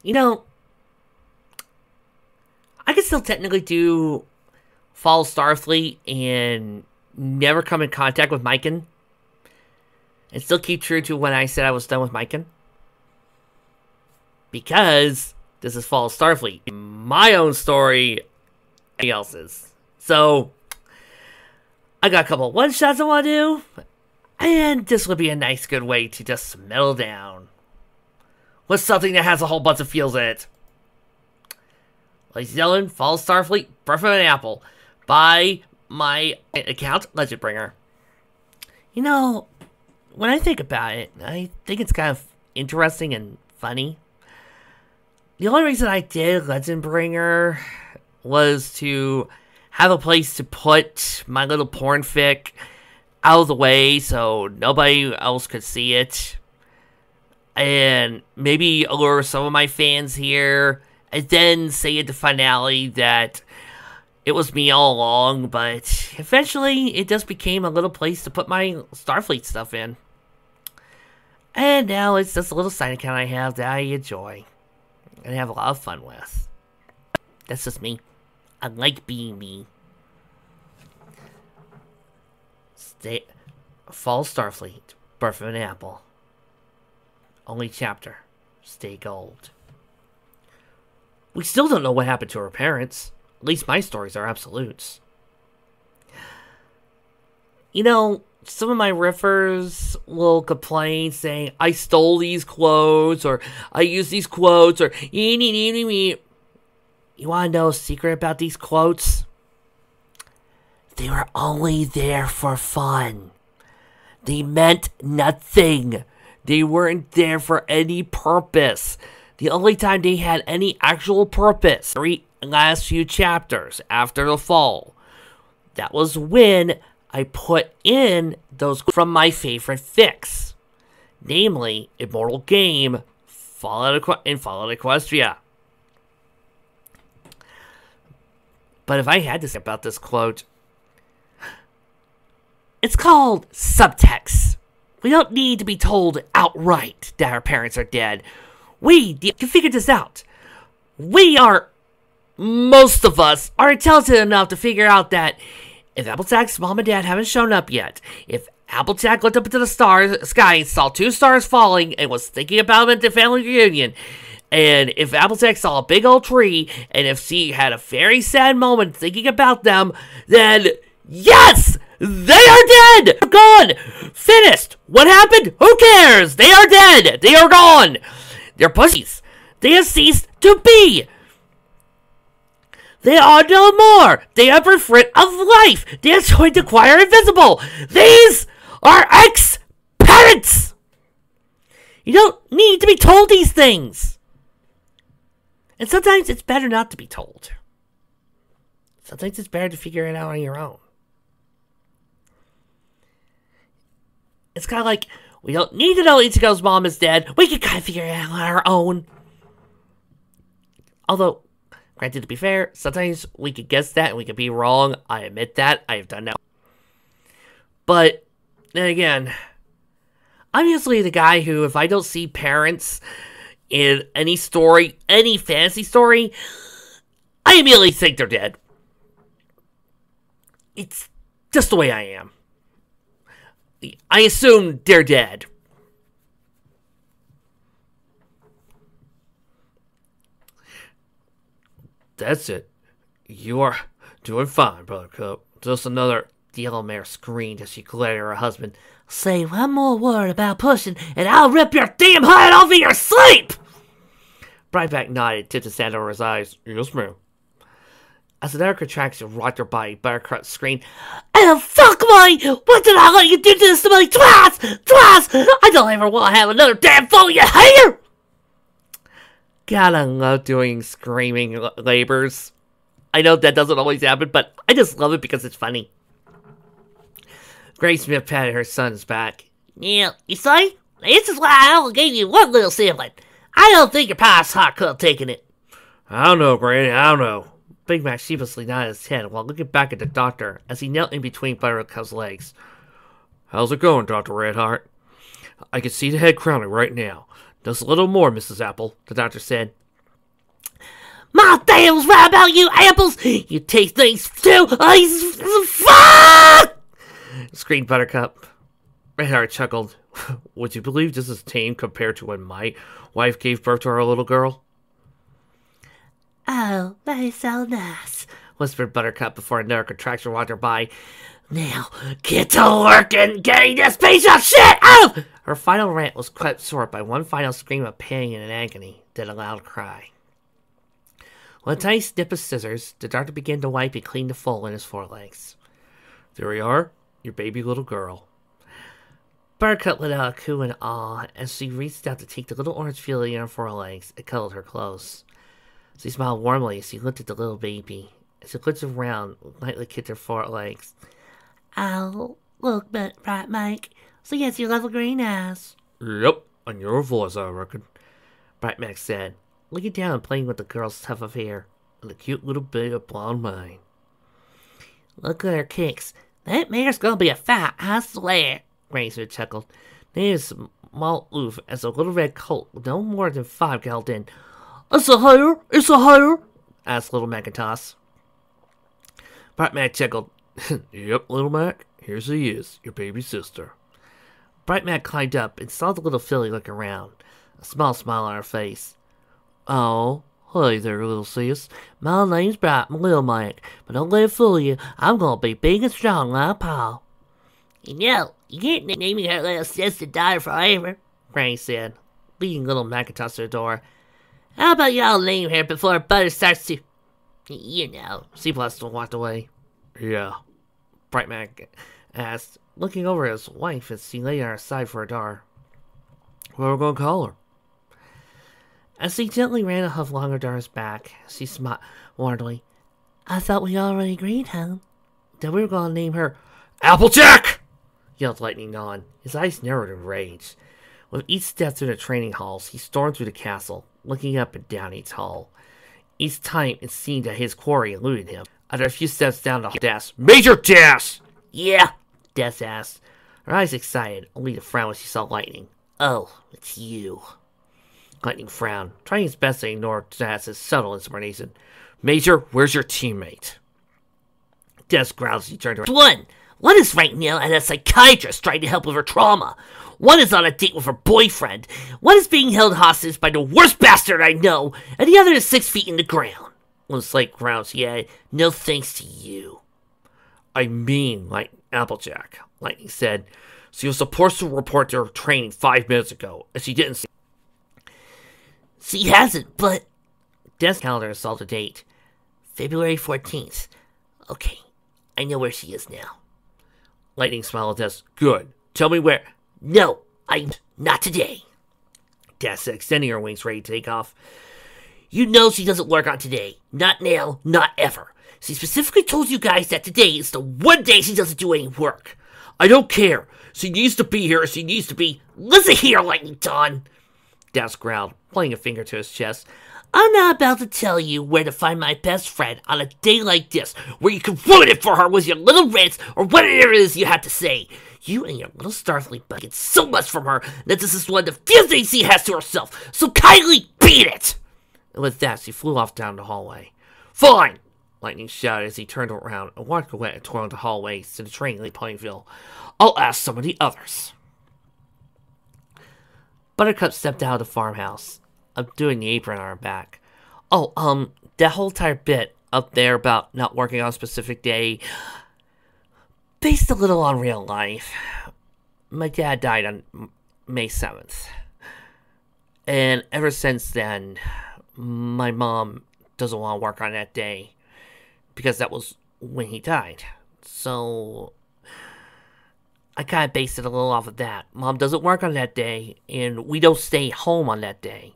You know, I could still technically do follow Starfleet and never come in contact with Myken. And still keep true to when I said I was done with Myken. Because this is follow Starfleet. My own story, nobody else's. So, I got a couple of one-shots I want to do. And this would be a nice, good way to just settle down with something that has a whole bunch of feels in it. Ladies and gentlemen, follow Starfleet, Breath of an Apple, by my account, Legendbringer. You know, when I think about it, I think it's kind of interesting and funny. The only reason I did Legendbringer was to have a place to put my little porn fic out of the way so nobody else could see it. And maybe allure some of my fans here. And then say at the finale that it was me all along. But eventually it just became a little place to put my Starfleet stuff in. And now it's just a little side account I have that I enjoy. And have a lot of fun with. That's just me. I like being me. Fall Starfleet, Breath of an Apple. Only chapter. Stay gold. We still don't know what happened to her parents. At least my stories are absolutes. You know, some of my riffers will complain saying, I stole these quotes, or I used these quotes, or You want to know a secret about these quotes? They were only there for fun. They meant nothing. They weren't there for any purpose. The only time they had any actual purpose, the last few chapters after the fall, that was when I put in those from my favorite fics. Namely, Immortal Game, Fallout Equestria. But if I had to say about this quote, it's called subtext. We don't need to be told outright that our parents are dead. We can figure this out. Most of us are intelligent enough to figure out that if Applejack's mom and dad haven't shown up yet, if Applejack looked up into the sky and saw 2 stars falling and was thinking about them at the family reunion, and if Applejack saw a big old tree, and if she had a very sad moment thinking about them, then yes! They are dead! They're gone! Finished! What happened? Who cares? They are dead! They are gone! They're pussies! They have ceased to be! They are no more! They are bereft of life! They are going to acquire invisible! These are ex-parents! You don't need to be told these things! And sometimes it's better not to be told. Sometimes it's better to figure it out on your own. It's kind of like, we don't need to know Ichigo's mom is dead. We can kind of figure it out on our own. Although, granted, to be fair, sometimes we could guess that and we could be wrong. I admit that. I have done that. But, then again, I'm usually the guy who, if I don't see parents in any story, any fantasy story, I immediately think they're dead. It's just the way I am. I assume they're dead. That's it. You are doing fine, Buttercup. Just another yellow mare screamed as she glared at her husband. Say one more word about pushing, and I'll rip your damn head off in your sleep! Brightback nodded, tipped his hand over his eyes. Yes, ma'am. As another contraction rocked her body, Buttercup screamed, "Oh, fuck my! What did I let you do this to me twice? Twice! I don't ever want to have another damn fool you hater!" God, I love doing screaming labors. I know that doesn't always happen, but I just love it because it's funny. Grace Smith patted her son's back. Yeah, you see? This is why I only gave you one little sibling. I don't think your pa's hot could have taken it. I don't know, Granny, I don't know. Big Mac sheepishly nodded his head while looking back at the doctor as he knelt in between Buttercup's legs. How's it going, Dr. Redheart? I can see the head crowning right now. Just a little more, Mrs. Apple, the doctor said. My dad was right about you apples! You taste things too! Fuck! Screamed Buttercup. Redheart chuckled. Would you believe this is tame compared to when my wife gave birth to our little girl? Oh, that is so nice, whispered Buttercup before another contraction walked her by. Now, get to work and getting this piece of shit out! Her final rant was cut short by one final scream of pain and agony, then a loud cry. With a tiny snip of scissors, the doctor began to wipe and clean the foal in his forelegs. There we are, your baby little girl. Buttercup let out a coo in awe as she reached out to take the little orange feeling in her forelegs and cuddled her close. She smiled warmly as she looked at the little baby. As she looked around, lightly kicked her forelegs. Oh, look, right, Mike. So yes, you love a green eyes. Yep, on your voice, I reckon, Bright Mac said, looking down and playing with the girl's tuft of hair and a cute little bit of blonde mane. Look at her kicks. That mare's gonna be a fight, I swear, Razor chuckled. They had a small oof as a little red colt with no more than 5 galloped in. It's a hare! It's a hare! Asked little Macintosh. Bright Mac chuckled. Yep, little Mac, here she is, your baby sister. Bright Mac climbed up and saw the little filly look around, a small smile on her face. Oh, hey there, little sis. My name's Bright Little Mac, but don't let it fool you. I'm gonna be big and strong like Pa. You know, you can't name her little sis to die forever, Granny said, leading little Macintosh to the door. How about y'all name her before Butter starts to... You know. She blushed and walked away. Yeah, Bright Mac asked, looking over at his wife as she lay on her side for a dar. What are we gonna call her? As she gently ran a hoof along her dar's back, she smiled warmly. I thought we already agreed, hon. That we were gonna name her Applejack! Yelled Lightning on. His eyes narrowed in rage. With each step through the training halls, he stormed through the castle, looking up and down each hall. Each time it seemed that his quarry eluded him. After a few steps down the desk, Major Dash! Yeah, Death asked, her eyes excited, only to frown when she saw Lightning. Oh, it's you. Lightning frowned, trying his best to ignore Dash's subtle insubordination. Major, where's your teammate? Death growled as he turned to her. One is right now at a psychiatrist trying to help with her trauma. One is on a date with her boyfriend. One is being held hostage by the worst bastard I know, and the other is 6 feet in the ground. One slight grounds he added, no thanks to you. I mean, like Applejack, Lightning said. She was supposed to report to her training 5 minutes ago, and she didn't see. She hasn't, but... Death's calendar saw the date. February 14th. Okay, I know where she is now. Lightning smiled at Death. Good. Tell me where... No, not today. Death said, extending her wings ready to take off. You know she doesn't work on today. Not now, not ever. She specifically told you guys that today is the one day she doesn't do any work. I don't care. She needs to be here. She needs to be... Listen here, Lightning Dawn. Death growled, pointing a finger to his chest. I'm not about to tell you where to find my best friend on a day like this, where you can ruin it for her with your little rants or whatever it is you have to say. You and your little Starfleet bug get so much from her that this is one of the few things she has to herself, so kindly beat it! And with that, she flew off down the hallway. Fine! Lightning shouted as he turned around and walked away toward the hallway to the training playing field. I'll ask some of the others. Buttercup stepped out of the farmhouse, doing the apron on her back. Oh, that whole entire bit up there about not working on a specific day, based a little on real life. My dad died on May 7th. And ever since then, my mom doesn't want to work on that day, because that was when he died. So I kind of based it a little off of that. Mom doesn't work on that day, and we don't stay home on that day.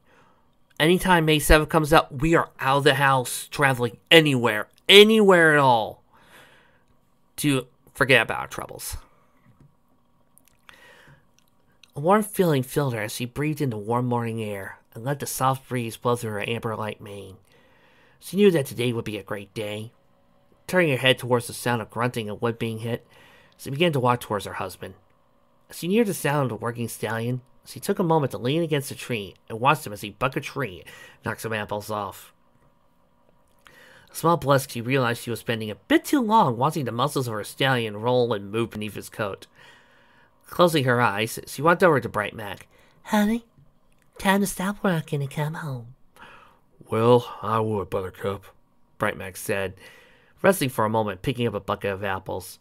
Anytime May 7th comes up, we are out of the house, traveling anywhere at all, to forget about our troubles. A warm feeling filled her as she breathed in the warm morning air and let the soft breeze blow through her amber-like mane. She knew that today would be a great day. Turning her head towards the sound of grunting and wood being hit, she began to walk towards her husband. As she neared the sound of the working stallion, she took a moment to lean against a tree and watched him as he bucked a tree and knocked some apples off. A small blush, she realized she was spending a bit too long watching the muscles of her stallion roll and move beneath his coat. Closing her eyes, she went over to Bright Mac. Honey, time to stop working and come home. Well, I would, Buttercup, Bright Mac said, resting for a moment, picking up a bucket of apples.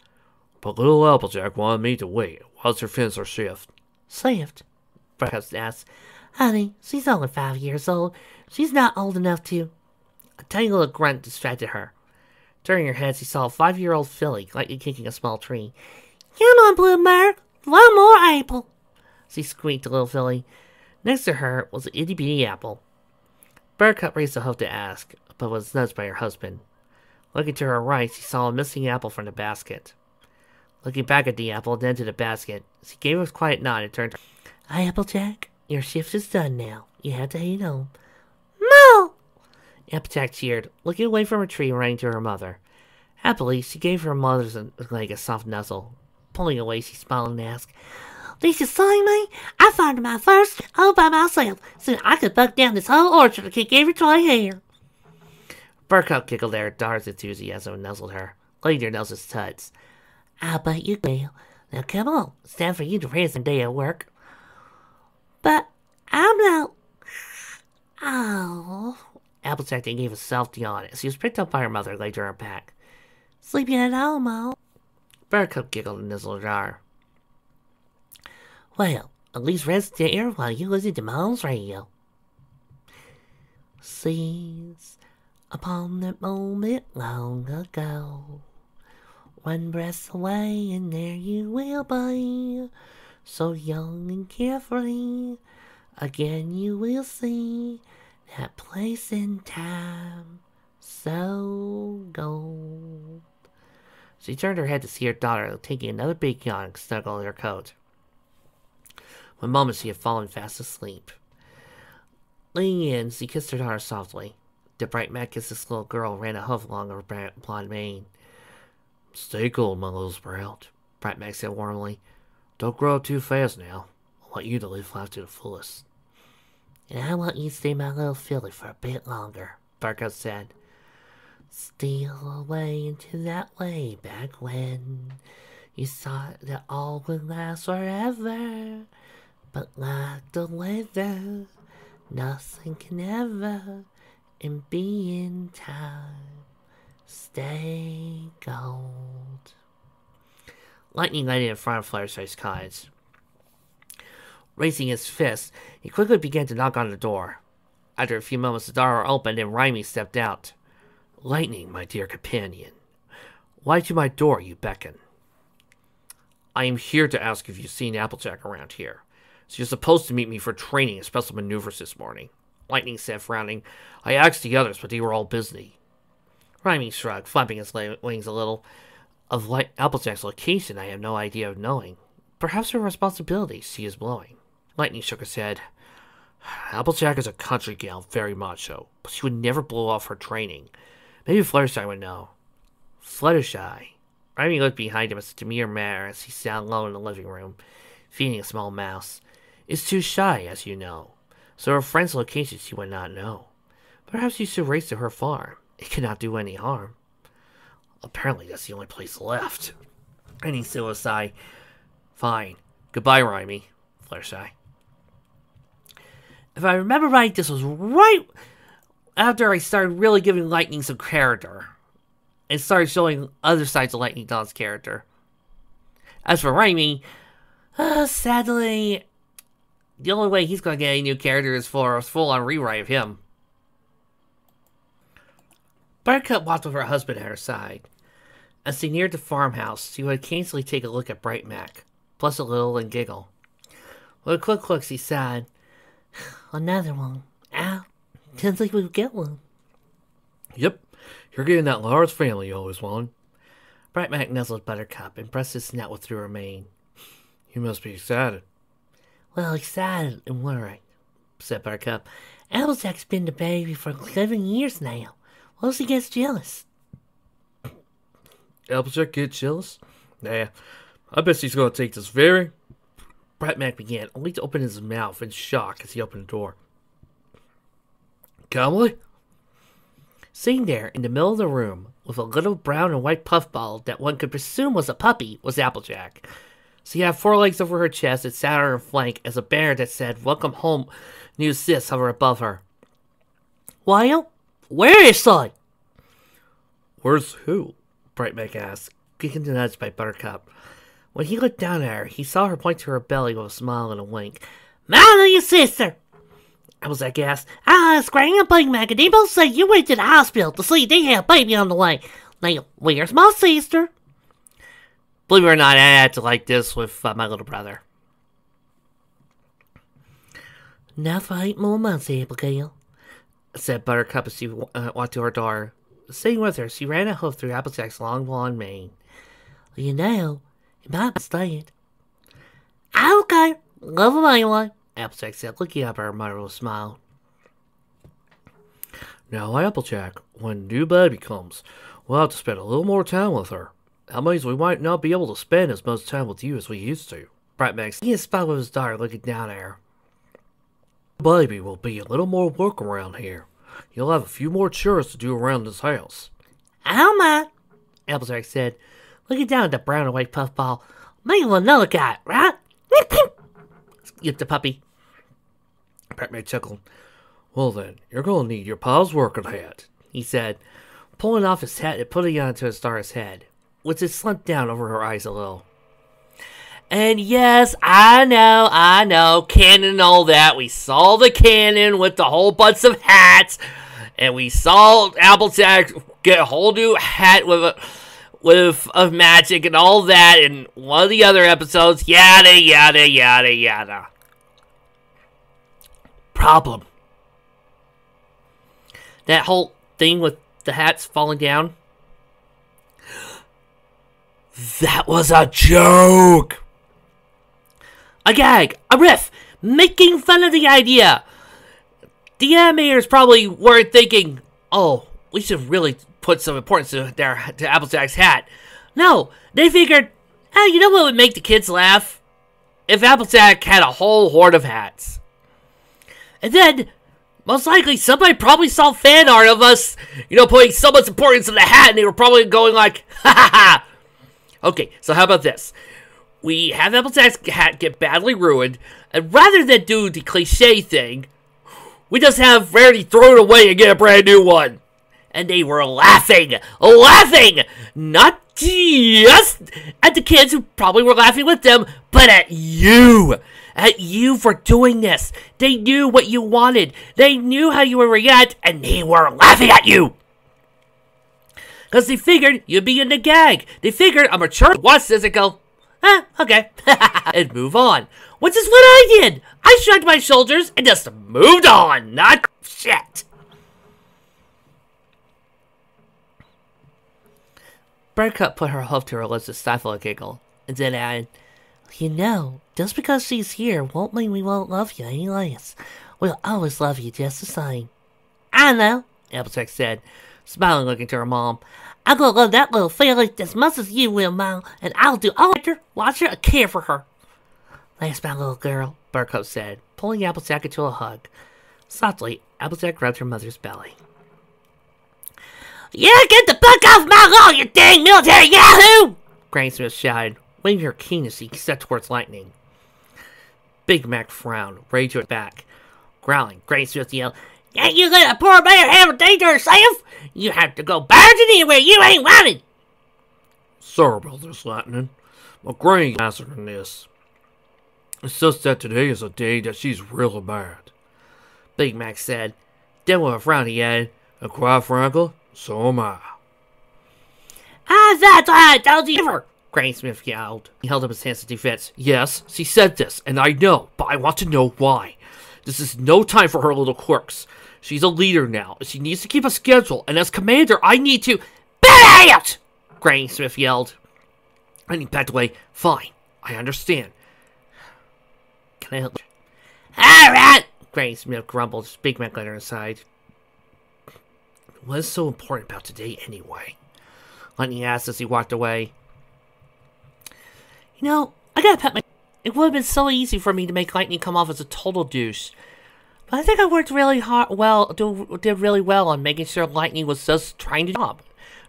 But little Applejack wanted me to wait whilst her finish her shift. Shift? Buttercup asked. Honey, she's only 5 years old. She's not old enough to... A tiny little grunt distracted her. Turning her head, she saw a 5-year-old filly lightly kicking a small tree. Come on, Bluebird, one more apple, she squeaked to little filly. Next to her was an itty-bitty apple. Buttercup raised a hoof to ask, but was nudged by her husband. Looking to her right, she saw a missing apple from the basket. Looking back at the apple, then to the basket, she gave a quiet nod and turned. Applejack, your shift is done now. You have to head home. No! Applejack cheered, looking away from her tree and running to her mother. Happily, she gave her mother's leg a soft nuzzle. Pulling away, she smiled and asked, Did you see me? I found my first all by myself, so I could buck down this whole orchard and kick every tree here. Buttercup giggled at her daughter's enthusiasm and nuzzled her, letting her noses touch. I bet you will. Now come on, it's time for you to rest and day at work. But I'm not... Oh... Applejack then gave a soft yawn as she was picked up by her mother and laid to her back. Sleeping at home, Mom? Buttercup giggled and nuzzled her arm. Well, at least rest there while you listen to Mom's radio. Seize upon that moment long ago. One breath away and there you will be. So young and carefree. Again you will see that place in time, so gold. She turned her head to see her daughter taking another big yawn and snuggled in her coat. One moment she had fallen fast asleep. Leaning in, she kissed her daughter softly. The Bright Mac kissed this little girl and ran a hoof along her blonde mane. Stay cool, my little sprout, Bright Mac said warmly. Don't grow up too fast now. I want you to live life to the fullest. And I want you to stay my little filly for a bit longer, Buttercup said. Steal away into that way back when you thought that all would last forever. But like the weather, nothing can ever and be in time. Stay gold. Lightning lighted in front of Fluttershy's cottage. Raising his fist, he quickly began to knock on the door. After a few moments, the door opened and Rhymy stepped out. Lightning, my dear companion. Why to my door you beckon? I am here to ask if you've seen Applejack around here. She was supposed to meet me for training and special maneuvers this morning, Lightning said, frowning. I asked the others, but they were all busy. Rhymy shrugged, flapping his wings a little. Of Applejack's location, I have no idea of knowing. Perhaps her responsibilities she is blowing. Lightning shook his head. Applejack is a country gal, very much so, but she would never blow off her training. Maybe Fluttershy would know. Fluttershy? Rhymy looked behind him as a demure manner as he sat alone in the living room, feeding a small mouse. Is too shy, as you know, so her friend's location she would not know. Perhaps you should race to her farm. It cannot do any harm. Apparently that's the only place left. And he said with a sigh. Fine. Goodbye, Rhymy. Fluttershy. If I remember right, this was right after I started really giving Lightning some character. And started showing other sides of Lightning Dawn's character. As for Rhymy, sadly, the only way he's going to get any new character is for a full-on rewrite of him. Buttercup walked with her husband at her side. As they neared the farmhouse, she would occasionally take a look at Bright Mac, plus a little and giggle. With a quick look, she sighed. Another one. Ow. Didn't think we would get one. Yep. You're getting that large family you always wanted. Bright Mac nuzzled Buttercup and pressed his snout through her mane. You must be excited. Well, excited and worried, said Buttercup. Applejack's been the baby for 7 years now. What if she gets jealous? Applejack get jealous? Nah, I bet she's going to take this very... Bright Mac began, only to open his mouth in shock as he opened the door. Calmly? Sitting there in the middle of the room with a little brown and white puffball that one could presume was a puppy was Applejack. She had 4 legs over her chest and sat on her flank as a banner that said, "Welcome home, new sis," hovered above her. "Well, where is she?" Where's who? Brightback asked, kicking the nuts by Buttercup. When he looked down at her, he saw her point to her belly with a smile and a wink. "My little sister!" Applejack asked. Grandpa and Big both say you went to the hospital to see they have a baby on the way. Now, where's my sister? Believe it or not, I had to like this with my little brother. "Now for 8 more months, Abigail," said Buttercup as she walked to her door. Staying with her, she ran a hoof through Applejack's long blonde mane. "You know, you might understand." "Okay, love him anyway," Applejack said, looking up at her mother with a smile. "Now, Applejack, when new baby comes, we'll have to spend a little more time with her. That means we might not be able to spend as much time with you as we used to." Brightback said. He spoke with his daughter, looking down at her. "Baby will be a little more work around here. You'll have a few more chores to do around this house." "I don't mind," Applejack said, looking down at the brown and white puffball. "Maybe with another guy, right?" Yipped the puppy. Brightback chuckled. "Well then, you're going to need your pa's working hat," he said, pulling off his hat and putting it onto his daughter's head, which had slumped down over her eyes a little. And yes, I know, cannon and all that. We saw the cannon with the whole bunch of hats, and we saw Applejack get a whole new hat with magic and all that in one of the other episodes. Yada, yada, yada, yada. Problem. That whole thing with the hats falling down. That was a joke. A gag, a riff, making fun of the idea. The animators probably weren't thinking, "Oh, we should really put some importance to Applejack's hat." No, they figured, you know what would make the kids laugh? If Applejack had a whole horde of hats. And then, most likely, somebody probably saw fan art of us, putting so much importance in the hat, and they were probably going like, "Ha ha ha." Okay, so how about this? We have Applejack's hat get badly ruined, and rather than do the cliche thing, we just have Rarity throw it away and get a brand new one. And they were laughing, not just at the kids who probably were laughing with them, but at you for doing this. They knew what you wanted, they knew how you would react, and they were laughing at you. Because they figured you'd be in the gag. They figured a mature watch this and go, okay, and move on. Which is what I did. I shrugged my shoulders and just moved on. Not shit. Buttercup put her hoof to her lips to stifle a giggle, and then added, just because she's here won't mean we won't love you any less. We'll always love you just the same. I know, Applejack said, smiling, looking to her mom. I'm gonna love that little filly as much as you will, Mom, and I'll do all her, watch her, and care for her. That's my little girl, Buttercup said, pulling Applejack into a hug. Softly, Applejack rubbed her mother's belly. "Yeah, get the fuck off my lawn, you dang military yahoo!" Granny Smith shouted, waving her cane as she stepped towards Lightning. Big Mac frowned, ready to attack. Growling, Granny Smith yelled, "Can't you let a poor bear have a day to herself? You have to go barging anywhere you ain't wanted." "Sorry about this, Lightning. My granny's nicer than this. It's just that today is a day that she's really mad," Big Mac said. Then with a frown he added, "And quite frankly, so am I." That's why I told you ever," Granny Smith yelled. He held up his hands in defense. "Yes, she said this, and I know, but I want to know why. This is no time for her little quirks. She's a leader now, and she needs to keep a schedule, and as commander, I need to—" "Bat out!" Granny Smith yelled. And he backed away. "Fine, I understand. Can I help you?" "All right," Granny Smith grumbled, as Big Mac led her aside. What is so important about today, anyway?" Lightning asked as he walked away. I gotta pat my... It would have been so easy for me to make Lightning come off as a total douche. But I think I worked really hard. Did really well on making sure Lightning was just trying to job,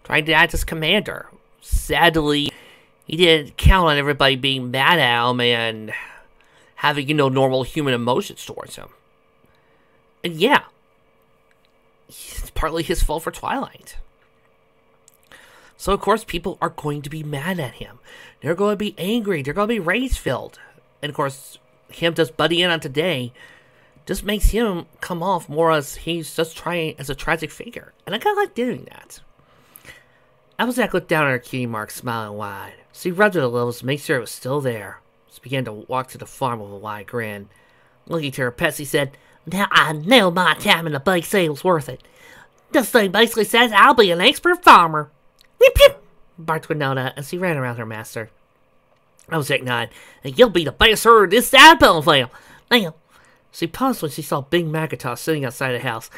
trying to act as commander. Sadly, he didn't count on everybody being mad at him and having, normal human emotions towards him. And yeah, it's partly his fault for Twilight. So, of course, people are going to be mad at him. They're going to be angry. They're going to be rage-filled. And, of course, him just butting in on today just makes him come off more as he's just trying as a tragic figure. And I kind of like doing that. Applejack looked down at her cutie mark, smiling wide. So he rubbed it a little to make sure it was still there. She began to walk to the farm with a wide grin. Looking to her pets, he said, "Now I know my time in the big city was worth it. This thing basically says I'll be an expert farmer." "Yip yip," barked Winona as he ran around her master. Applejack nodded, "And you'll be the best herder this side of Belleville. Now," she paused when she saw Big Macintosh sitting outside the house.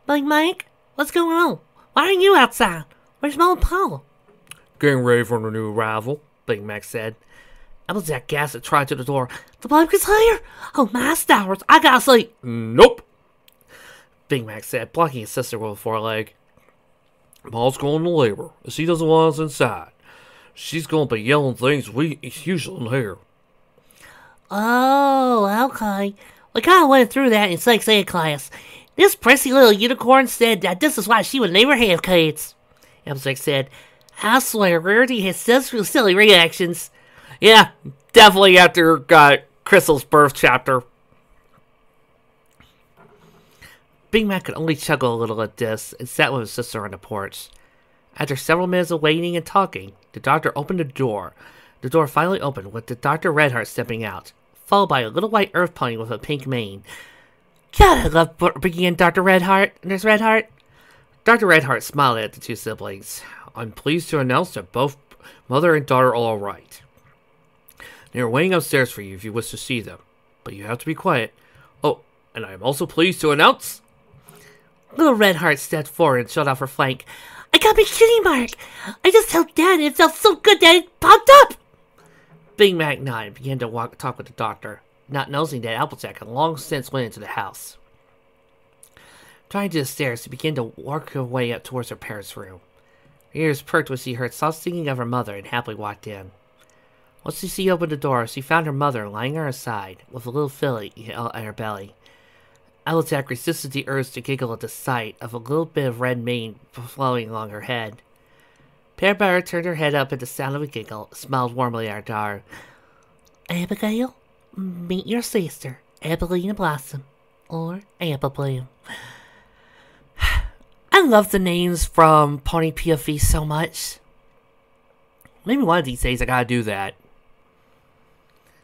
"Big Mac, what's going on? Why aren't you outside? Where's Mom and Paula?" "Getting ready for the new arrival," Big Mac said. Applejack gasped and tried to the door. "The bloke is here? Oh, my stars, I gotta sleep." "Nope," Big Mac said, blocking his sister with a foreleg. "Ma's going to labor, and she doesn't want us inside. She's going to be yelling things we usually don't hear." "Oh, okay. We kind of went through that in sex ed class. This prissy little unicorn said that this is why she would never have kids." Applejack said, "I swear, Rarity has such silly reactions." Yeah, definitely after Crystal's birth chapter. Big Mac could only chuckle a little at this and sat with his sister on the porch. After several minutes of waiting and talking, the doctor opened the door. The door finally opened with the Dr. Redheart stepping out, followed by a little white earth pony with a pink mane. "God, I love bringing in Dr. Redheart, Nurse Redheart." Dr. Redheart smiled at the two siblings. "I'm pleased to announce that both mother and daughter are all right. They are waiting upstairs for you if you wish to see them, but you have to be quiet. Oh, and I am also pleased to announce..." Little Redheart stepped forward and showed off her flank. "I got my cutie mark! I just told Dad and it felt so good that it popped up!" Big Mac nodded and began to talk with the doctor, not noticing that Applejack had long since went into the house. Trying to the stairs, she began to work her way up towards her parents' room. Her ears perked when she heard soft singing of her mother and happily walked in. Once she opened the door, she found her mother lying on her side, with a little filly at her belly. Applejack resisted the urge to giggle at the sight of a little bit of red mane flowing along her head. Pear Butter turned her head up at the sound of a giggle, smiled warmly at her daughter. "Abigail, meet your sister, Appleina Blossom, or Apple Bloom." I love the names from Pony PFV so much. Maybe one of these days I gotta do that.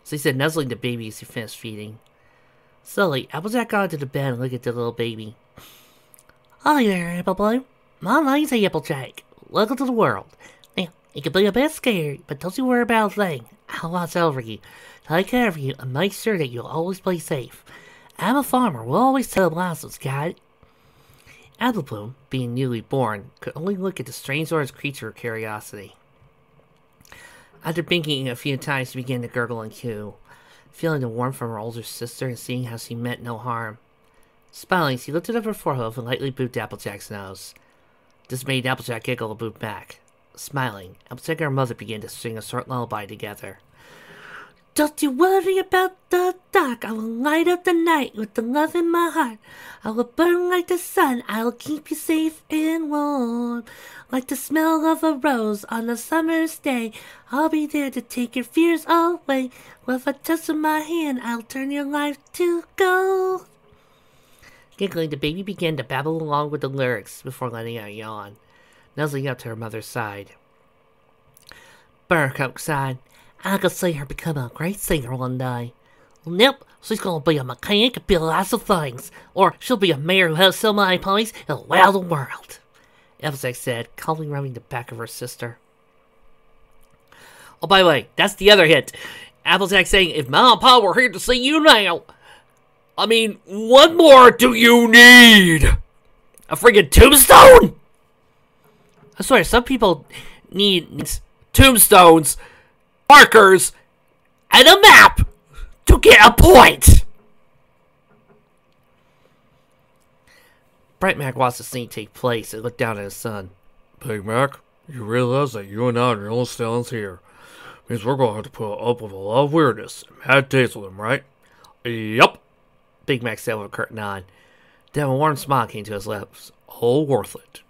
So he said, nuzzling the baby as he finished feeding. Slowly, Applejack got into the bed and looked at the little baby. "Hi there, Apple Bloom. My name's Applejack. Welcome to the world. Now, it can be a bit scary, but don't you worry about a thing. I'll watch over you, take care of you, and make sure that you'll always be safe. I'm a farmer. We'll always tell the blossoms, got it?" Apple Bloom, being newly born, could only look at the strange orange creature with curiosity. After blinking a few times, she began to gurgle and coo, feeling the warmth from her older sister and seeing how she meant no harm. Smiling, she lifted up her forehead and lightly booped Applejack's nose. This made Applejack giggle and boop back. Smiling, Applejack and her mother began to sing a short lullaby together. "Don't you worry about the dark, I will light up the night with the love in my heart. I will burn like the sun, I will keep you safe and warm. Like the smell of a rose on a summer's day, I'll be there to take your fears away. With a touch of my hand, I'll turn your life to gold." Giggling, the baby began to babble along with the lyrics before letting out a yawn, nuzzling up to her mother's side. Buttercup sighed. "I could see her become a great singer one day." "Nope, she's gonna be a mechanic and build lots of things. Or she'll be a mayor who has so many ponies it'll wow the world," Applejack said, calmly rubbing the back of her sister. Oh, by the way, that's the other hint. Applejack saying, "If Mom and Pa were here to see you now." I mean, what more do you need? A friggin' tombstone? I swear, some people need tombstones, markers, and a map to get a point. Bright Mac watched the scene take place and looked down at his son. Big Mac, you realize that you and I are the only stallions here. Means we're going to have to put up with a lot of weirdness and mad days with him, right? Yup, Big Mac said with a curt nod. Then a warm smile came to his lips. All worth it.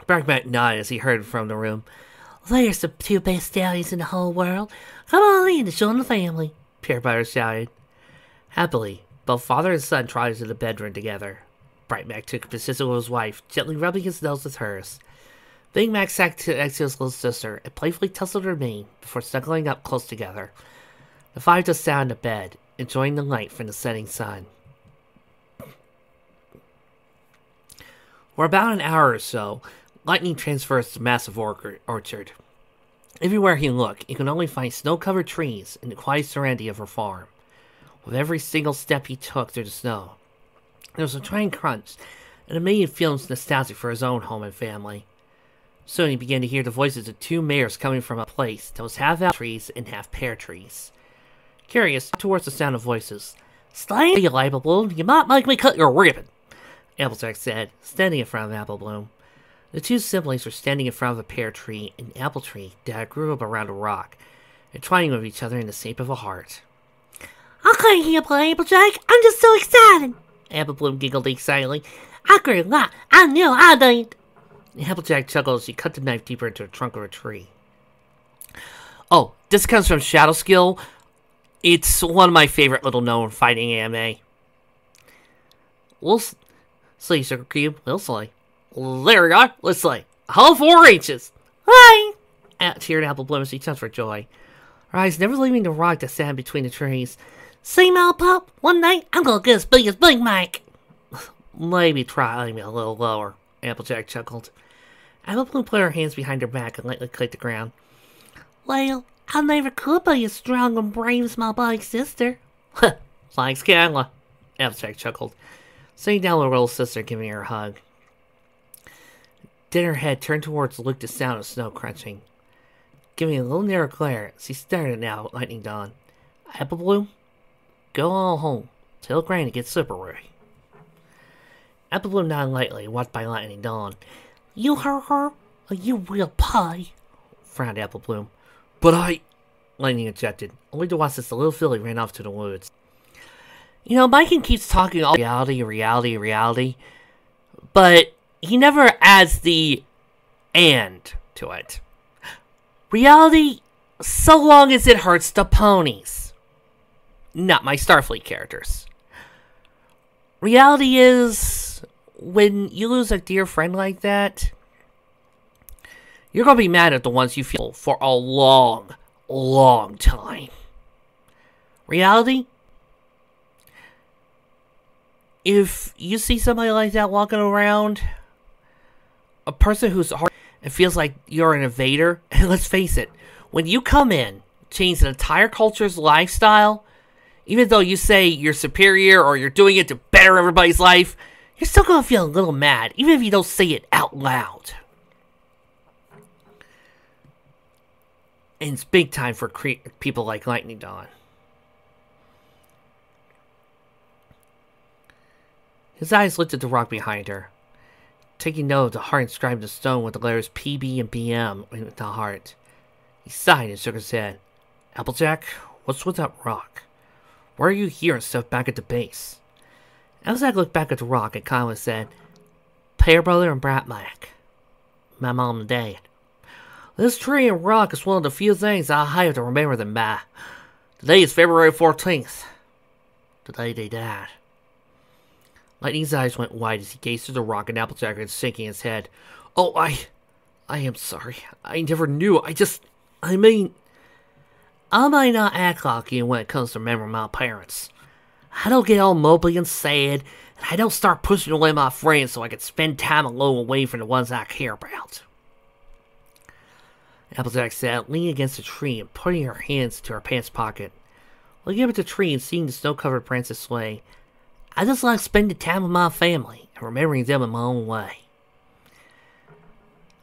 Bright Mac nodded as he heard from the room. There's the two best stallions in the whole world. Come on in to join the family, Peanut Butter shouted. Happily, both father and son trotted to the bedroom together. Bright Mac took a position with his wife, gently rubbing his nose with hers. Big Mac sat next to his little sister and playfully tussled her mane before snuggling up close together. The five just sat on the bed, enjoying the light from the setting sun. For about an hour or so, lightning transversed the massive orchard. Everywhere he looked, he could only find snow-covered trees and the quiet serenity of her farm. With every single step he took through the snow, there was a trying crunch and a million feelings nostalgic for his own home and family. Soon he began to hear the voices of two mares coming from a place that was half apple trees and half pear trees. Curious, towards the sound of voices. Stay, you Apple Bloom, you might make me cut your ribbon, Applejack said, standing in front of Apple Bloom. The two siblings were standing in front of a pear tree and apple tree that grew up around a rock, entwining with each other in the shape of a heart. Okay, Apple Applejack, I'm just so excited, Apple Bloom giggled excitedly. I grew a lot, I knew I did. Applejack chuckled as she cut the knife deeper into the trunk of a tree. Oh, this comes from Shadow Skill. It's one of my favorite little known fighting anime. We'll slay, Sugar Cube. We'll slay. There we are. Let's slay. All 4 inches. Hi! Cheered Apple Bloom as she jumped for joy. Her eyes never leaving the rock that sat between the trees. See, Malpup, one night I'm gonna get as big as Big Mac. Maybe try me a little lower, Applejack chuckled. Apple Bloom put her hands behind her back and lightly clicked the ground. Well, I never could be as strong and brave as my big sister. Thanks, Kyla, Applejack chuckled, sitting down with her little sister, giving her a hug. Then her head turned towards Luke to sound of snow crunching. Giving a little narrow glare, she stared at now at Lightning Dawn. Apple Bloom, go on home. Tell Granny to get supper ready. Apple Bloom nodded lightly, watched by Lightning Dawn. You heard her, or you will pay, frowned Apple Bloom. But Lightning objected, only to watch as the little filly ran off to the woods. You know, Mike keeps talking all reality, but he never adds the and to it. Reality, so long as it hurts the ponies. Not my Starfleet characters. Reality is, when you lose a dear friend like that, you're going to be mad at the ones you feel for a long, long time. Reality, if you see somebody like that walking around, a person who's hard and feels like you're an invader, and let's face it, when you come in, change an entire culture's lifestyle, even though you say you're superior or you're doing it to better everybody's life, you're still going to feel a little mad, even if you don't say it out loud. And it's big time for people like Lightning Dawn. His eyes looked at the rock behind her, taking note of the heart inscribed in the stone with the letters PB and BM in the heart. He sighed and shook his head. Applejack, what's with that rock? Why are you here instead of back at the base? Applejack looked back at the rock and calmly said, Pear Brother and Bright Mac, my mom and dad. This tree and rock is one of the few things I have to remember them by. Today is February 14th. The day they died. Lightning's eyes went wide as he gazed through the rock, and Applejack was shaking his head. Oh, I am sorry. I never knew. I might not act like you when it comes to remembering my parents. I don't get all mopey and sad, and I don't start pushing away my friends so I can spend time alone away from the ones I care about. Applejack sat, leaning against a tree and putting her hands into her pants pocket. Looking up at the tree and seeing the snow-covered branches sway, I just like spending time with my family and remembering them in my own way.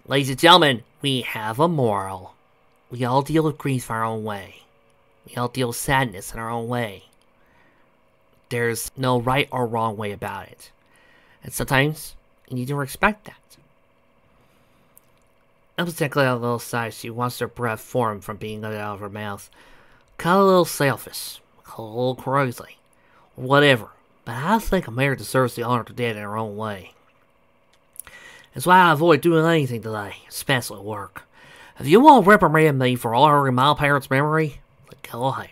Ladies and gentlemen, we have a moral. We all deal with grief our own way. We all deal with sadness in our own way. There's no right or wrong way about it. And sometimes you need to respect that. Applejack let out a little sigh as she watched her breath form from being let out of her mouth. Kind of a little selfish, a little crazy, or whatever, but I think a mayor deserves the honor to do it in her own way. That's why I avoid doing anything today, especially work. If you want to reprimand me for honoring my parents' memory, then go ahead.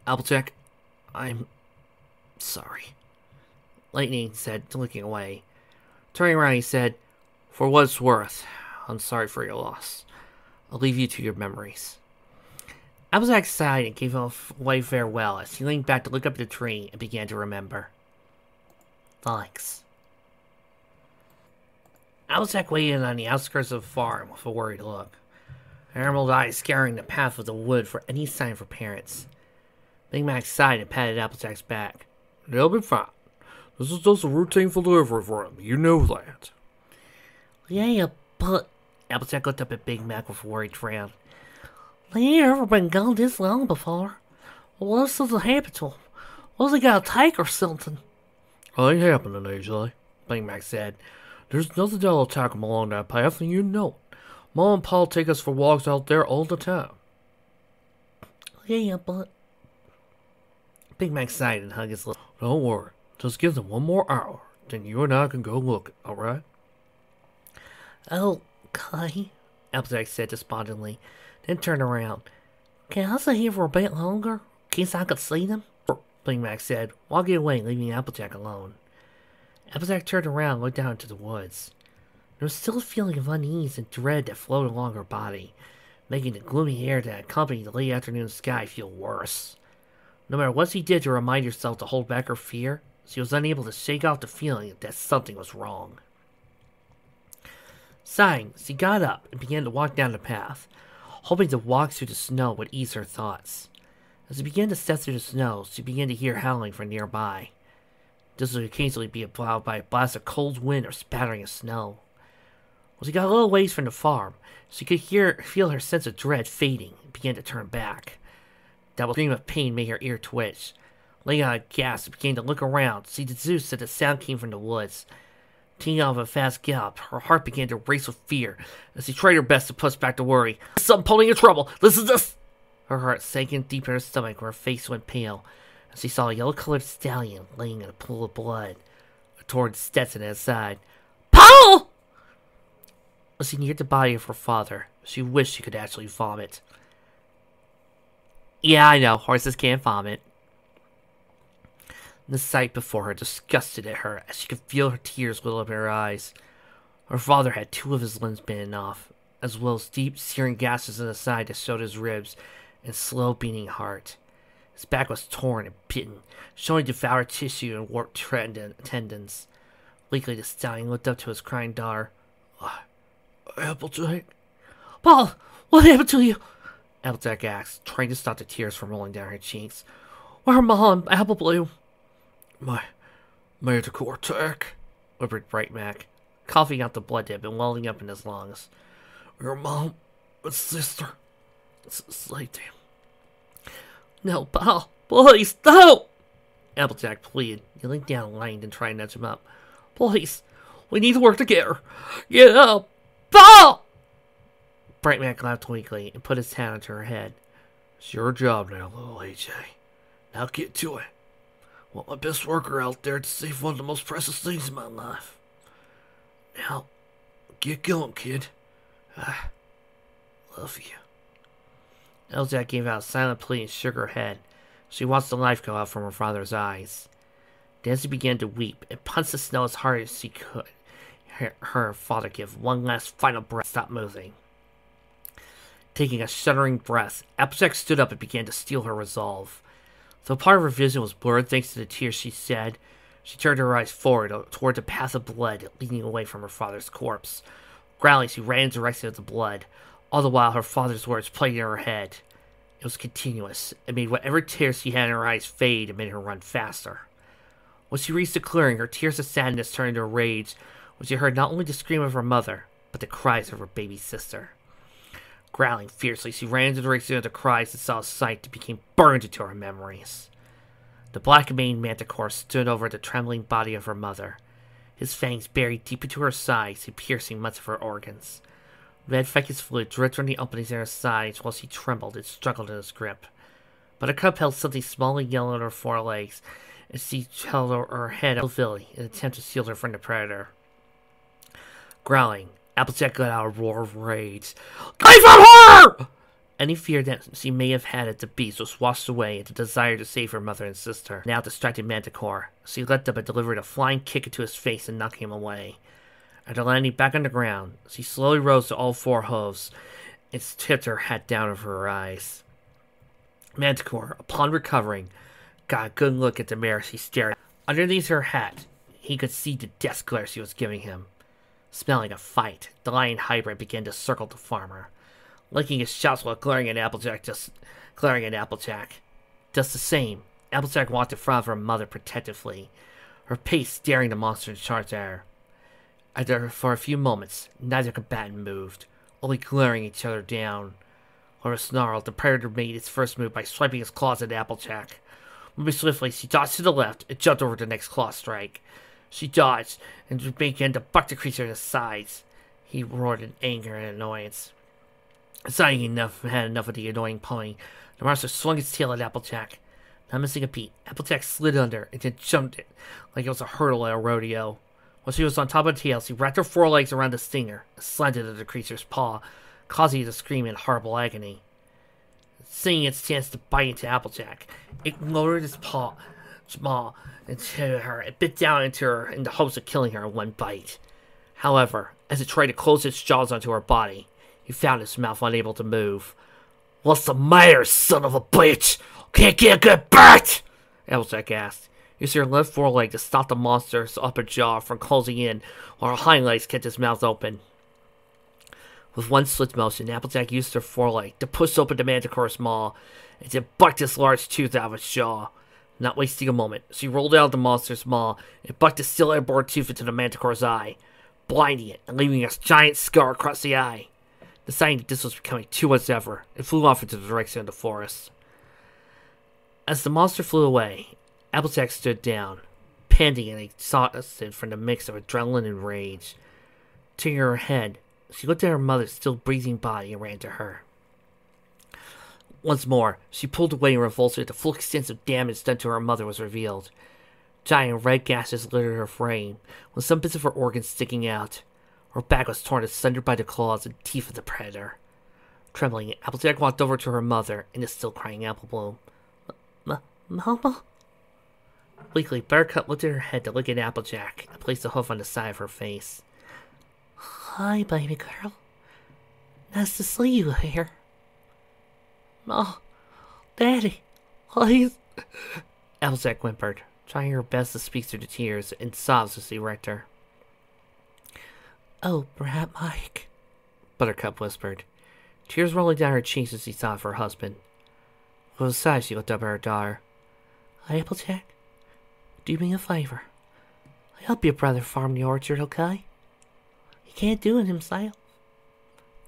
Applejack, I'm sorry, Lightning said, looking away. Turning around, he said, for what it's worth, I'm sorry for your loss. I'll leave you to your memories. Applejack sighed and gave him a wave farewell as he leaned back to look up at the tree and began to remember. Thanks. Applejack waited on the outskirts of the farm with a worried look, her emerald eyes scouring the path of the wood for any sign of her parents. Big Mac sighed and patted Applejack's back. They'll be fine. This is just a routine for delivery for him. You know that. Yeah, but... Applejack looked up at Big Mac with a worried frown. They ain't ever been gone this long before. What if something happened to him? What's he got a take or something? Ain't happening, AJ, Big Mac said. There's nothing that'll attack him along that path, and you know it. Mom and Paul take us for walks out there all the time. Yeah, but... Big Mac sighed and hugged his little... Don't worry. Just give them one more hour. Then you and I can go look, alright? Okay, Applejack said despondently, then turned around. Can I stay here for a bit longer, in case I could see them? Big Mac said, walking away and leaving Applejack alone. Applejack turned around and looked down into the woods. There was still a feeling of unease and dread that flowed along her body, making the gloomy air that accompanied the late afternoon sky feel worse. No matter what she did to remind herself to hold back her fear, she was unable to shake off the feeling that something was wrong. Sighing, she got up and began to walk down the path, hoping to walk through the snow would ease her thoughts. As she began to step through the snow, she began to hear howling from nearby. This would occasionally be followed by a blast of cold wind or spattering of snow. When she got a little ways from the farm, she could feel her sense of dread fading and began to turn back. That scream of pain made her ear twitch. Laying on a gasp, she began to look around, see the Zeus that the sound came from the woods. Taking off a fast gallop, her heart began to race with fear as she tried her best to push back the worry. Something pulling in trouble! Listen to this! Her heart sank in deep in her stomach where her face went pale as she saw a yellow-colored stallion laying in a pool of blood toward Stetson at his side. Paul! As she neared the body of her father, she wished she could actually vomit. Yeah, I know, horses can't vomit. The sight before her disgusted at her as she could feel her tears well up in her eyes. Her father had 2 of his limbs bitten off, as well as deep, searing gashes in the side that showed his ribs and slow beating heart. His back was torn and bitten, showing devoured tissue and warped tendons. Weakly, the stallion looked up to his crying daughter. Applejack? Paul, what happened to you? Applejack asked, trying to stop the tears from rolling down her cheeks. Where Mom, Apple Bloom? My medical attack, whimpered Bright Mac, coughing out the blood that had been welling up in his lungs. Your mom and sister saved him. No, Paul, please, don't! Applejack pleaded, kneeling down, lying and trying to nudge him up. Please, we need to work together. Get up, Paul! Bright Mac laughed weakly and put his hand onto her head. It's your job now, little AJ. Now get to it. I want my best worker out there to save one of the most precious things in my life. Now, get going, kid. I love you. Applejack gave out a silent plea and shook her head. She watched the life go out from her father's eyes. Then she began to weep and punched the snow as hard as she could. Her father gave one last final breath, stopped moving. Taking a shuddering breath, Applejack stood up and began to steel her resolve. Though part of her vision was blurred thanks to the tears she shed, she turned her eyes forward toward the path of blood leading away from her father's corpse. Growling, she ran in the direction of the blood, all the while her father's words played in her head. It was continuous. It made whatever tears she had in her eyes fade and made her run faster. When she reached the clearing, her tears of sadness turned into rage when she heard not only the scream of her mother, but the cries of her baby sister. Growling fiercely, she ran in the direction of the cries and saw a sight that became burned into her memories. The black-maned manticore stood over the trembling body of her mother, his fangs buried deep into her sides and piercing much of her organs. Red ficus fluid dripped from the openings in her sides while she trembled and struggled in his grip. Buttercup held something small and yellow in her forelegs, and she held her head up Philly in an attempt to shield her from the predator. Growling, Applejack let out a roar of rage. "Get from her!" Any fear that she may have had at the beast was washed away in the desire to save her mother and sister. Now distracted Manticore, she leapt up and delivered a flying kick into his face and knocked him away. After landing back on the ground, she slowly rose to all four hooves and tipped her hat down over her eyes. Manticore, upon recovering, got a good look at the mare she stared at. Underneath her hat, he could see the death glare she was giving him. Smelling a fight, the lion hybrid began to circle the farmer, licking his chops while glaring at Applejack. Just the same, Applejack walked in front of her mother protectively, her pace staring the monster in charge at her. For a few moments, neither combatant moved, only glaring each other down. With a snarl, the predator made its first move by swiping his claws at Applejack. Moving swiftly, she dodged to the left and jumped over the next claw strike. She dodged and began to buck the creature in the sides. He roared in anger and annoyance. Deciding he had enough of the annoying pawing, the monster swung its tail at Applejack. Not missing a beat, Applejack slid under and then jumped it like it was a hurdle at a rodeo. While she was on top of the tail, she wrapped her forelegs around the stinger and slanted at the creature's paw, causing it to scream in horrible agony. Seeing its chance to bite into Applejack, it lowered its maw into her and bit down into her in the hopes of killing her in one bite. However, as it tried to close its jaws onto her body, he found his mouth unable to move. "What's the matter, son of a bitch? Can't get a good bite?" Applejack asked. He used her left foreleg to stop the monster's upper jaw from closing in, while her hind legs kept his mouth open. With one swift motion, Applejack used her foreleg to push open the Manticore's maw and then bucked its large tooth out of its jaw. Not wasting a moment, she rolled out of the monster's maw and bucked the still airborne tooth into the Manticore's eye, blinding it and leaving a giant scar across the eye. Deciding that this was becoming too much ever, it flew off into the direction of the forest. As the monster flew away, Applejack stood down, panting and exhausted from the mix of adrenaline and rage. Turning her head, she looked at her mother's still breathing body and ran to her. Once more, she pulled away in revulsion. The full extent of damage done to her mother was revealed. Giant red gashes littered her frame, with some bits of her organs sticking out. Her back was torn asunder by the claws and teeth of the predator. Trembling, Applejack walked over to her mother and the still crying Apple Bloom. "Mama?" Weakly, Buttercup lifted her head to look at Applejack and placed a hoof on the side of her face. "Hi, baby girl. Nice to see you here." "Oh, Daddy, please." Applejack whimpered, trying her best to speak through the tears and sobs as he wrecked her. "Oh, perhaps Mike," Buttercup whispered, tears rolling down her cheeks as she thought of her husband. With a sigh, she looked up at her daughter. "Applejack, do me a favor. Help your brother farm the orchard, okay? He can't do it himself."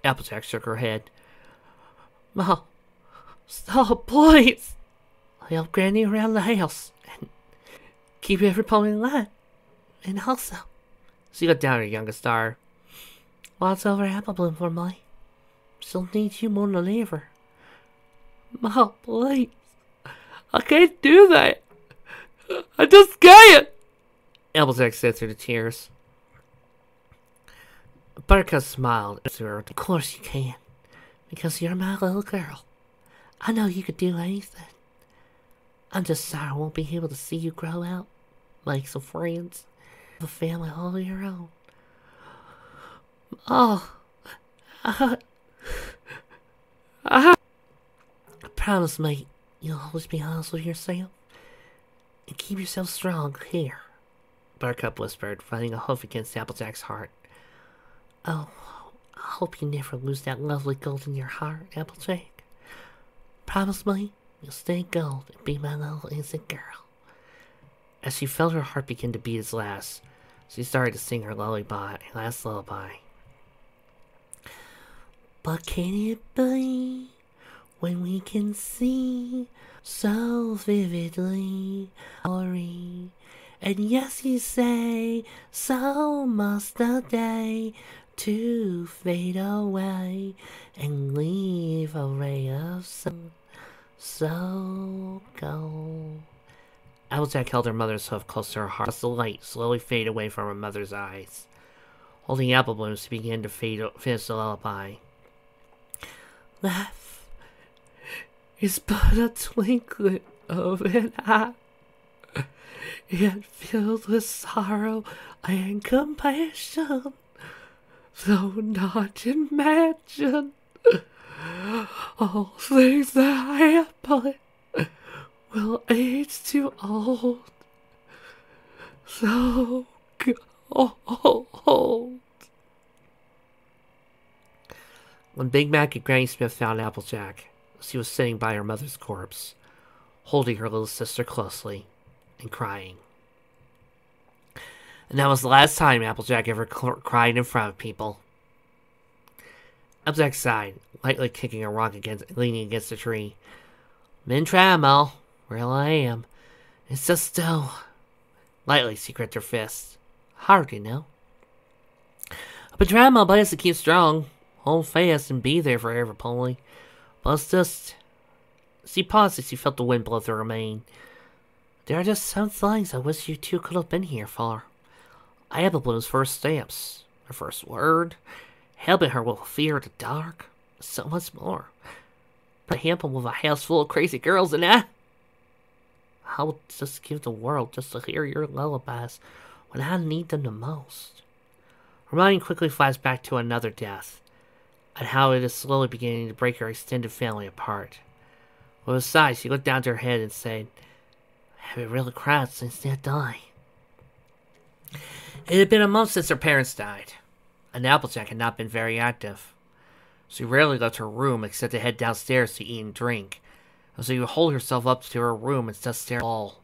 Applejack shook her head. "Mom, stop, please. Help Granny around the house and keep everybody in line. And also," she looked down at her youngest daughter, "watch over Apple Bloom for me. She'll need you more than ever." "Mom, please. I can't do that. I just can't," Applejack said through the tears. Buttercup smiled at her. "Of course you can, because you're my little girl. I know you could do anything. I'm just sorry I won't be able to see you grow up, make some friends, have a family all your own. Oh, promise me you'll always be honest with yourself and keep yourself strong here," Buttercup whispered, running a hoof against Applejack's heart. "Oh, I hope you never lose that lovely gold in your heart, Applejack. Promise me you'll stay gold and be my little innocent girl." As she felt her heart begin to beat its last, she started to sing her last lullaby. "But can it be when we can see so vividly glory And yes, you say, so must the day to fade away and leave a ray of sun. So go. Applejack held her mother's hoof close to her heart as the light slowly faded away from her mother's eyes. Holding apple blooms, she began to finish the lullaby. Life is but a twinkling of an eye, yet filled with sorrow and compassion, though not imagine all things that happen will age too old. So go. When Big Mac and Granny Smith found Applejack, she was sitting by her mother's corpse, holding her little sister closely and crying. And that was the last time Applejack ever cried in front of people. Applejack sighed, lightly kicking a rock leaning against a tree. Been trying, Mel. Real I am. It's just still. Lightly she gripped her fist. Hard, you know. I've been trying my best to keep strong, hold fast, and be there forever, Polly. But it's just. She paused as she felt the wind blow through her mane. There are just some things I wish you two could have been here for. Apple Bloom's first steps, her first word, helping her with fear of the dark, so much more. But helping with a house full of crazy girls and I would just give the world just to hear your lullabies when I need them the most. Her mind quickly flashed back to another death, and how it is slowly beginning to break her extended family apart. With a sigh, she looked down to her head and said, "Have you really cried since Dad died?" It had been a month since her parents died, and Applejack had not been very active. She rarely left her room except to head downstairs to eat and drink, and so she would hold herself up to her room and just stare at the wall.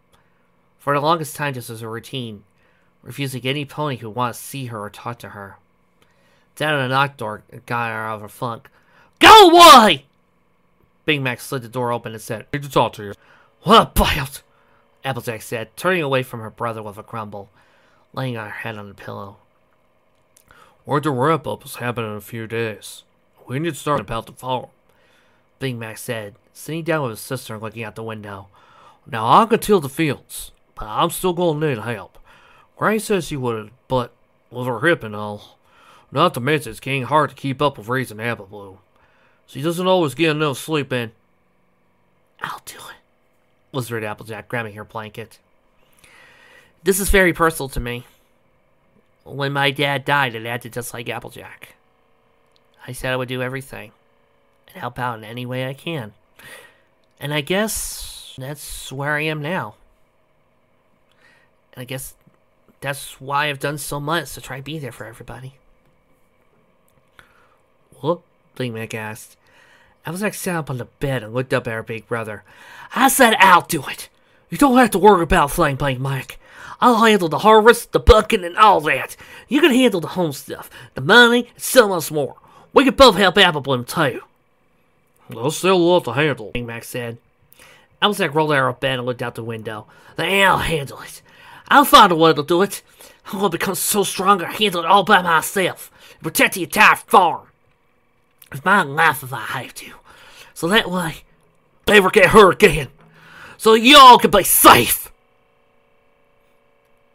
For the longest time, this was her routine, refusing any pony who wanted to see her or talk to her. Down at a knock door got her out of her funk. "Go away!" Big Mac slid the door open and said, "I need to talk to you." "What about?" Applejack said, turning away from her brother with a grumble, laying her head on the pillow. "Word to wrap-up is happening in a few days. We need to start about the farm," Big Mac said, sitting down with his sister and looking out the window. "Now, I can till the fields, but I'm still going to need help. Granny says she would, but with her hip and all, not to mention it's getting hard to keep up with raising Apple Bloom. She doesn't always get enough sleep in." "I'll do it," whispered Applejack, grabbing her blanket. "This is very personal to me. When my dad died, it acted just like Applejack. I said I would do everything and help out in any way I can. And I guess that's where I am now. And I guess that's why I've done so much to try to be there for everybody." "What?" Big Mac asked. Applejack sat up on the bed and looked up at her big brother. "I said I'll do it. You don't have to worry about things, Big Mac. I'll handle the harvest, the bucking, and all that. You can handle the home stuff, the money, and so much more. We can both help Apple Bloom, too." "There's still a lot to handle," Big Mac said. Applejack rolled out of bed and looked out the window. "Then I'll handle it. I'll find a way to do it. I'm going to become so strong I handle it all by myself and protect the entire farm. It's my life if I have to. So that way, never get hurt again. So y'all can be safe."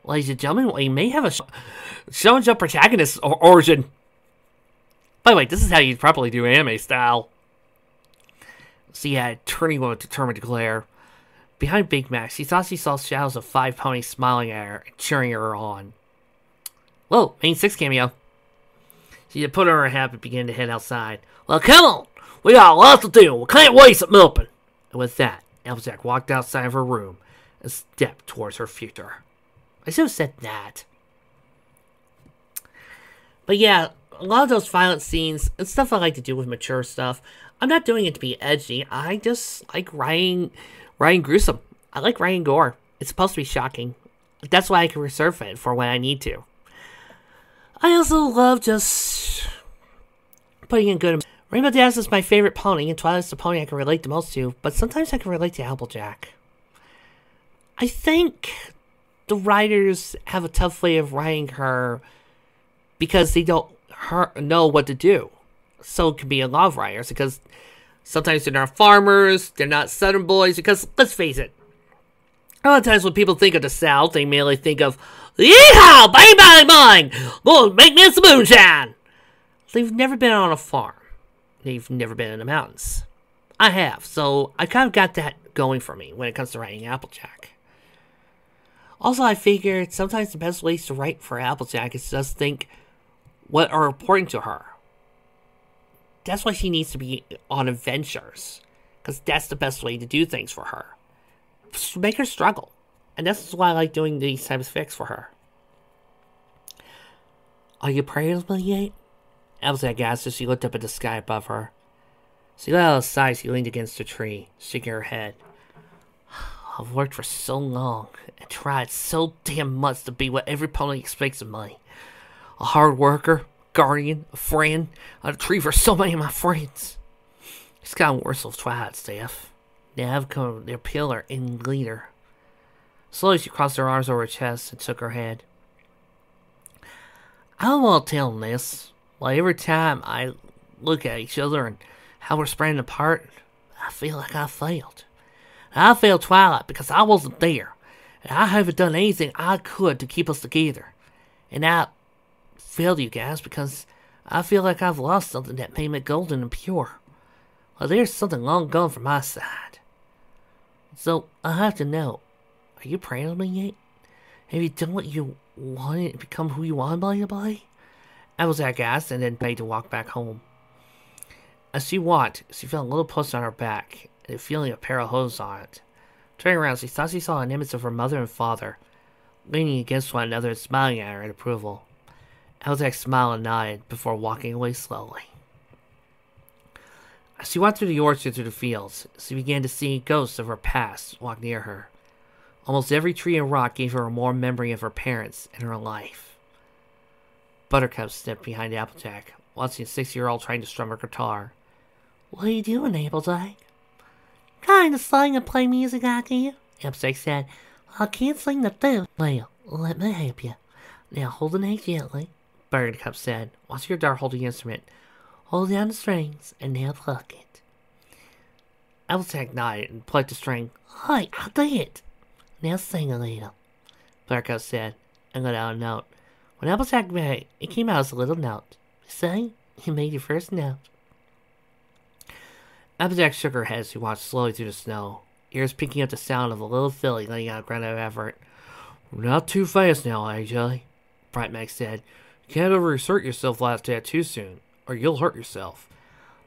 Ladies and gentlemen, we may have a Shonen Jump protagonist origin. By the way, this is how you properly do anime style. So yeah, turning one determined to glare. Behind Big Mac, she thought she saw shadows of 5 ponies smiling at her and cheering her on. Whoa, main 6 cameo. She had put on her hat and began to head outside. "Well, come on! We got a lot to do. We can't waste it milking." And with that, Applejack walked outside of her room and stepped towards her future. I should have said that. But yeah, a lot of those violent scenes and stuff I like to do with mature stuff, I'm not doing it to be edgy. I just like writing gruesome. I like writing gore. It's supposed to be shocking. That's why I can reserve it for when I need to. I also love just putting in good. Rainbow Dash is my favorite pony, and Twilight's the pony I can relate the most to, but sometimes I can relate to Applejack. I think the writers have a tough way of writing her because they don't know what to do. So it can be a lot of writers because sometimes they're not farmers, they're not Southern boys, because let's face it, a lot of times when people think of the South, they merely think of, yeehaw, bang, bang, bang, boy, make me some moonshine. They've never been on a farm. They've never been in the mountains. I have, so I kind of got that going for me when it comes to writing Applejack. Also, I figured sometimes the best ways to write for Applejack is just think what are important to her. That's why she needs to be on adventures, because that's the best way to do things for her. Make her struggle. And that's why I like doing these types of fics for her. Are you praying with me yet? Applejack asked as she looked up at the sky above her. She let out a sigh as she leaned against a tree, shaking her head. I've worked for so long and tried so damn much to be what every pony expects of me. A hard worker, guardian, a friend, a tree for so many of my friends. It's gotten worse with tried, Steph. Now I've become their pillar and leader. Slowly she crossed her arms over her chest and shook her head. I don't want to tell them this, but every time I look at each other and how we're spreading apart, I feel like I failed. I failed Twilight because I wasn't there, and I haven't done anything I could to keep us together. And I failed you guys because I feel like I've lost something that made me golden and pure. Well, there's something long gone from my side. So, I have to know, are you praying with me yet? Have you done what you wanted and become who you want to be? Applejack asked and then made to walk back home. As she walked, she felt a little push on her back and a feeling of pair of hose on it. Turning around, she thought she saw an image of her mother and father, leaning against one another and smiling at her in approval. Applejack smiled and nodded before walking away slowly. As she walked through the orchard through the fields, she began to see ghosts of her past walk near her. Almost every tree and rock gave her a more memory of her parents and her life. Buttercup stepped behind Applejack, watching a 6-year-old trying to strum her guitar. What are you doing, Applejack? Trying to sing and play music out here, Applejack said. I can't sing the tune. Well, let me help you. Now hold the neck gently, Buttercup said, watching her daughter hold the instrument. Hold down the strings, and now pluck it. Applejack nodded and plucked the string. Hi, I did. Now sing a little, Buttercup said, and let out a note. When Applejack made it, it came out as a little note. See? You made your first note. Applejack shook her head as she walked slowly through the snow, ears picking up the sound of a little filly letting out a grunt of effort. Not too fast now, AJ, Bright Mac said. You can't overexert yourself like that too soon, or you'll hurt yourself.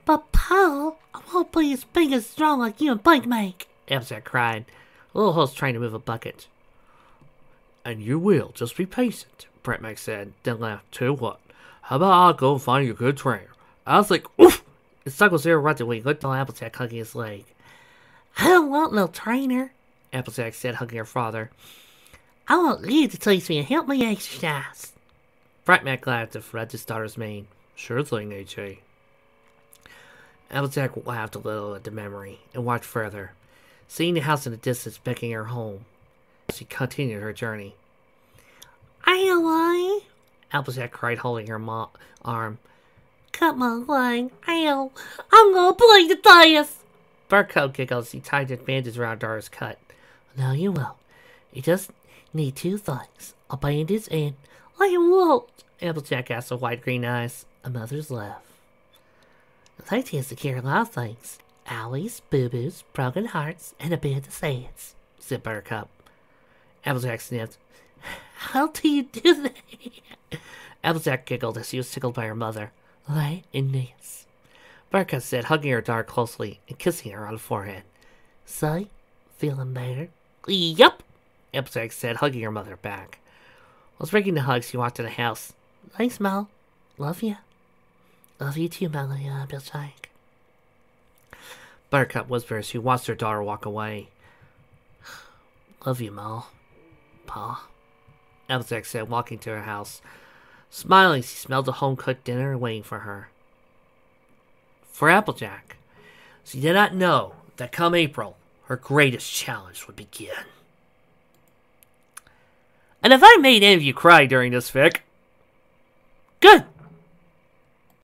But, Paul, I won't be as big and strong like you and Big Mac, Applejack cried, a little horse trying to move a bucket. And you will, just be patient, Bright Mac said, then laughed. Tell you what, how about I go and find you a good trainer? I was like, oof! His son was there right away, looked on Applejack hugging his leg. I don't want no trainer, Applejack said, hugging her father. I want you to teach me and help me exercise. Bright Mac laughed and rubbed his daughter's mane. Sure thing, H.A. Applejack laughed a little at the memory and walked further, seeing the house in the distance beckoning her home. She continued her journey. Ow! Applejack cried, holding her arm. Cut my leg. Ow! I'm gonna bleed to death! Buttercup giggled as he tied the bandage around daughter's cut. No, you won't. You just need 2 things. A bandage and... I won't! Applejack asked with wide green eyes. A mother's love. They tends to carry a lot of things. Owies, boo-boos, broken hearts, and a bed of sads, said Buttercup. Applejack sniffed. How do you do that? Applejack giggled as she was tickled by her mother. Right in this, Buttercup said, hugging her daughter closely and kissing her on the forehead. See? Feeling better? Yup, Applejack said, hugging her mother back. While breaking the hug, she walked to the house. Thanks, Ma. Love you. Love you too, my little Applejack. Buttercup whispered as she watched her daughter walk away. Love you, Ma. Pa. Applejack said, walking to her house. Smiling, she smelled the home-cooked dinner waiting for her. For Applejack, she did not know that come April, her greatest challenge would begin. And if I made any of you cry during this fic,